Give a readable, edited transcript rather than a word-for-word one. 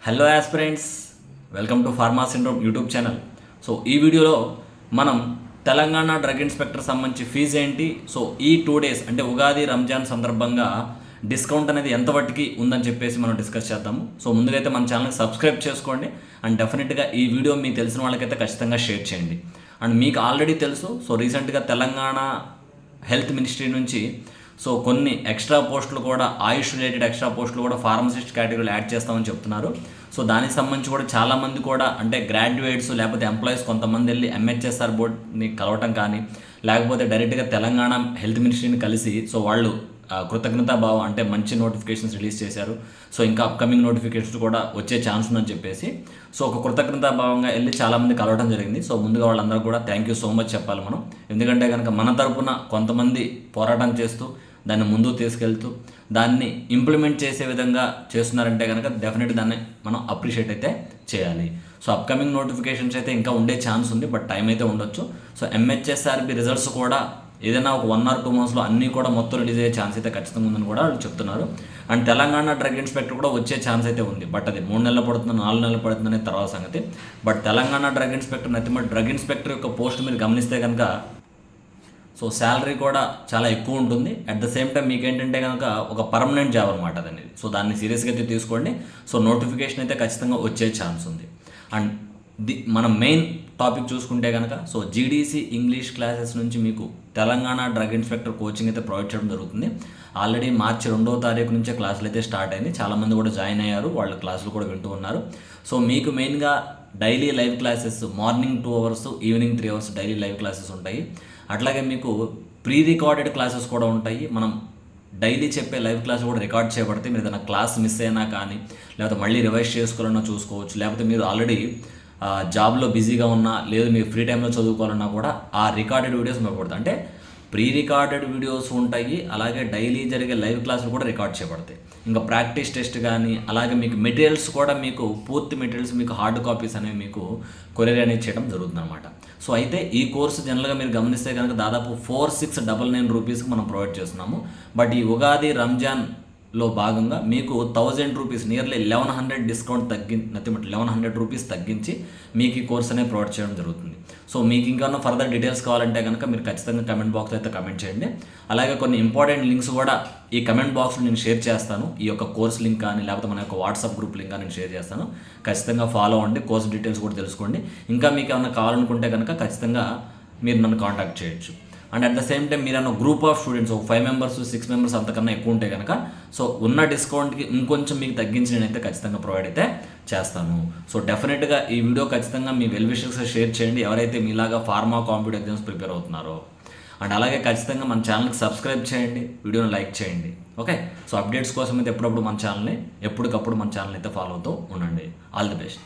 Hello aspirants, welcome to pharma syndrome YouTube channel. So ఈ వీడియోలో మనం తెలంగాణ డ్రగ్ ఇన్స్పెక్టర్ సంబంధించి ఫీజు ఏంటి, సో ఈ 2 days అంటే ఉగాది రంజాన్ సందర్భంగా డిస్కౌంట్ అనేది ఎంతవరకు ఉందని చెప్పేసి మనం డిస్కస్ చేద్దాము. సో ముందుగా అయితే మన ఛానల్ని సబ్స్క్రైబ్ చేసుకోండి అండ్ డెఫినెట్గా ఈ వీడియో మీకు తెలిసిన వాళ్ళకైతే ఖచ్చితంగా షేర్ చేయండి. అండ్ మీకు ఆల్రెడీ తెలుసు, సో రీసెంట్గా తెలంగాణ హెల్త్ మినిస్ట్రీ నుంచి సో కొన్ని ఎక్స్ట్రా పోస్టులు కూడా, ఆయుష్ రిలేటెడ్ ఎక్స్ట్రా పోస్టులు కూడా ఫార్మసిస్ట్ కేటగిరీలో యాడ్ చేస్తామని చెప్తున్నారు. సో దానికి సంబంధించి కూడా చాలామంది కూడా అంటే గ్రాడ్యుయేట్స్ లేకపోతే ఎంప్లాయీస్ కొంతమంది వెళ్ళి ఎంహెచ్ఎస్ఆర్ బోర్డ్ని కలవటం కానీ, లేకపోతే డైరెక్ట్గా తెలంగాణ హెల్త్ మినిస్ట్రీని కలిసి సో వాళ్ళు కృతజ్ఞతాభావం అంటే మంచి నోటిఫికేషన్స్ రిలీజ్ చేశారు. సో ఇంకా అప్కమింగ్ నోటిఫికేషన్స్ కూడా వచ్చే ఛాన్స్ ఉందని చెప్పేసి సో ఒక కృతజ్ఞతాభావంగా వెళ్ళి చాలామంది కలవడం జరిగింది. సో ముందుగా వాళ్ళందరూ కూడా థ్యాంక్ యూ సో మచ్ చెప్పాలి మనం. ఎందుకంటే కనుక మన తరపున కొంతమంది పోరాటం చేస్తూ దాన్ని ముందుకు తీసుకెళ్తూ దాన్ని ఇంప్లిమెంట్ చేసే విధంగా చేస్తున్నారంటే కనుక డెఫినెట్గా దాన్ని మనం అప్రిషియేట్ అయితే చేయాలి. సో అప్కమింగ్ నోటిఫికేషన్స్ అయితే ఇంకా ఉండే ఛాన్స్ ఉంది, బట్ టైం అయితే ఉండొచ్చు. సో ఎంహెచ్ఎస్ఆర్బి రిజల్ట్స్ కూడా ఏదైనా ఒక 1 or 2 monthsలో అన్నీ కూడా మొత్తం రిలీజ్ అయ్యే ఛాన్స్ అయితే ఖచ్చితంగా ఉందని కూడా వాళ్ళు చెప్తున్నారు. అండ్ తెలంగాణ డ్రగ్ ఇన్స్పెక్టర్ కూడా వచ్చే ఛాన్స్ అయితే ఉంది, బట్ అది 3 నెలలు పడుతుంది 4 నెలలు పడుతుంది అనేది తర్వాత సంగతి. But Telangana drug inspector nothing drug inspector యొక్క పోస్ట్ మీరు గమనిస్తే కనుక సో శాలరీ కూడా చాలా ఎక్కువ ఉంటుంది. అట్ ద సేమ్ టైం మీకు ఏంటంటే కనుక ఒక పర్మనెంట్ జాబ్ అనమాట అనేది. సో దాన్ని సీరియస్గా అయితే తీసుకోండి. సో నోటిఫికేషన్ అయితే ఖచ్చితంగా వచ్చే ఛాన్స్ ఉంది. అండ్ మనం మెయిన్ టాపిక్ చూసుకుంటే కనుక సో జీడీసీ ఇంగ్లీష్ క్లాసెస్ నుంచి మీకు తెలంగాణ డ్రగ్ ఇన్స్పెక్టర్ కోచింగ్ అయితే ప్రొవైడ్ చేయడం జరుగుతుంది. ఆల్రెడీ మార్చి 2వ తారీఖు నుంచే క్లాసులు అయితే స్టార్ట్ అయింది. చాలామంది కూడా జాయిన్ అయ్యారు, వాళ్ళ క్లాసులు కూడా వింటూ ఉన్నారు. సో మీకు మెయిన్గా daily live classes morning 2 hours, evening 3 hours daily live classes ఉంటాయి. అట్లాగే మీకు ప్రీ రికార్డెడ్ క్లాసెస్ కూడా ఉంటాయి. మనం డైలీ చెప్పే లైవ్ క్లాస్ కూడా రికార్డ్ చేయబడితే మీరు ఏదైనా క్లాస్ మిస్ అయినా కానీ, లేకపోతే మళ్ళీ రివైజ్ చేసుకోవాలన్నా చూసుకోవచ్చు. లేకపోతే మీరు ఆల్రెడీ జాబ్లో బిజీగా ఉన్నా, లేదు మీరు ఫ్రీ టైంలో చదువుకోవాలన్నా కూడా ఆ రికార్డెడ్ వీడియోస్ ఉపయోగపడతాయి. అంటే ప్రీ రికార్డెడ్ వీడియోస్ ఉంటాయి, అలాగే డైలీ జరిగే లైవ్ క్లాసులు కూడా రికార్డ్ చేయబడతాయి. ఇంకా ప్రాక్టీస్ టెస్ట్ కానీ, అలాగే మీకు మెటీరియల్స్ కూడా మీకు పూర్తి మెటీరియల్స్ మీకు హార్డ్ కాపీస్ అనేవి మీకు కొరియర్ అనేది చేయడం జరుగుతుంది అనమాట. సో అయితే ఈ కోర్సు జనరల్గా మీరు గమనిస్తే కనుక దాదాపు 4699 రూపీస్కి మనం ప్రొవైడ్ చేస్తున్నాము. బట్ ఈ ఉగాది రంజాన్లో భాగంగా మీకు 1000 rupees nearly 1100 discount nothing 1100 rupees తగ్గించి మీకు ఈ కోర్స్ అనేది ప్రొవైడ్ చేయడం జరుగుతుంది. సో మీకు ఇంకా ఫర్దర్ డీటెయిల్స్ కావాలంటే కనుక మీరు ఖచ్చితంగా కమెంట్ బాక్స్లో అయితే కమెంట్ చేయండి. అలాగే కొన్ని ఇంపార్టెంట్ లింక్స్ కూడా ఈ కమెంట్ బాక్స్లో నేను షేర్ చేస్తాను. ఈ యొక్క కోర్స్ లింక్ కానీ, లేకపోతే మన యొక్క వాట్సాప్ గ్రూప్ లింక్ కానీ నేను షేర్ చేస్తాను. ఖచ్చితంగా ఫాలో అవ్వండి, కోర్స్ డీటెయిల్స్ కూడా తెలుసుకోండి. ఇంకా మీకు ఏమైనా కావాలనుకుంటే కనుక ఖచ్చితంగా మీరు నన్ను కాంటాక్ట్ చేయొచ్చు. And at the same time మీరు అన్న group of students 5 members 6 members అంతకన్నా ఎక్కువ ఉంటే కనుక సో ఉన్న డిస్కౌంట్కి ఇంకొంచెం మీకు తగ్గించి నేనైతే ఖచ్చితంగా ప్రొవైడ్ అయితే చేస్తాను. సో డెఫినెట్గా ఈ వీడియో ఖచ్చితంగా మీ వెల్ విషర్స్గా షేర్ చేయండి, ఎవరైతే మీలాగా ఫార్మా కాంపిటేటివ్ ఎగ్జామ్స్ ప్రిపేర్ అవుతున్నారో. అండ్ అలాగే ఖచ్చితంగా మన ఛానల్కి సబ్స్క్రైబ్ చేయండి, వీడియోని లైక్ చేయండి. ఓకే, సో అప్డేట్స్ కోసం అయితే ఎప్పుడప్పుడు మన ఛానల్ని ఎప్పటికప్పుడు మన ఛానల్ అయితే ఫాలో అవుతూ ఉండండి. All the best.